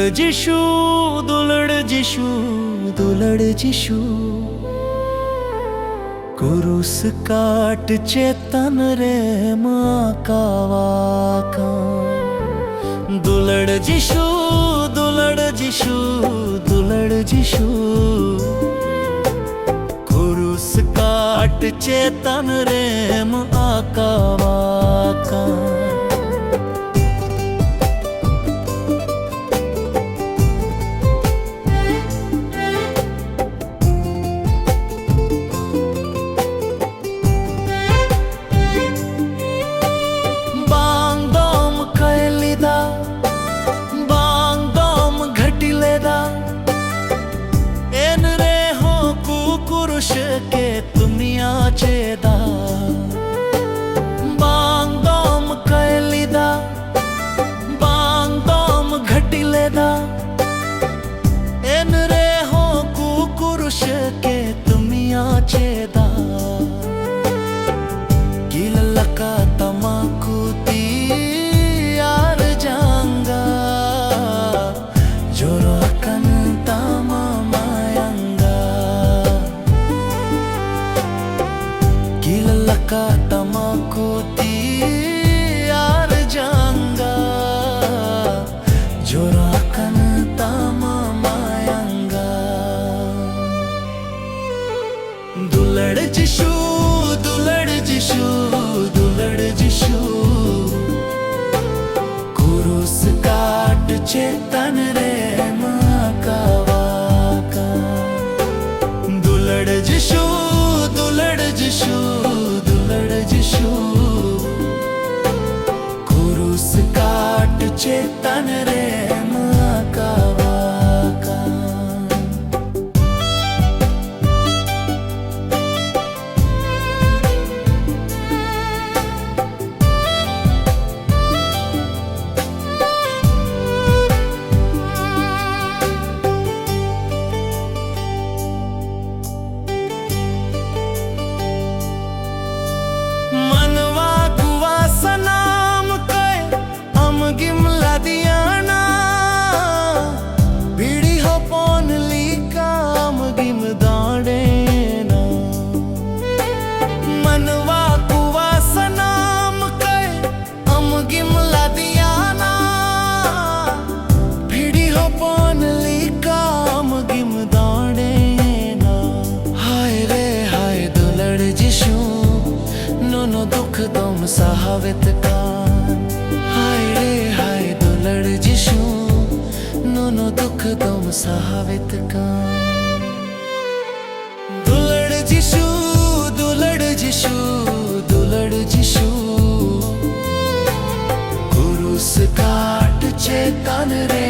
जिशू दुलड़ जिशू दुलड़ जिशू कुरुस काट चेतन रे माकावाका दुलड़ जिशू दुलड़ जिशू दुलड़ जिशू कुरुस काट चेतन रे माकावाका के दुनिया चेदा बांग दोम कैलिदा बांग दोम घटिलेदा एन रे हो कुकुरुष के दुनिया चेदा गिल लका तमाकुती यार जांगा जोरो अकन तामा का तमाकुती यार जांगा जोरा कन तामा मायंगा दुलड़ जिशू दुलड़ जिशू दुलड़ जिशू कुरुस काट चेतन रे माकावाका दुलड़ जिशू दुलड़ जिशू कुरुस काट चेतन रे माकावाका दुख तुम सहावित कान हाय रे हाय दुलड़ जिशू नो दुख तुम सहावित कान दुलड़ जिशू दुलड़ जिशू दुलड़ जिशू कुरुस काट चेतन रे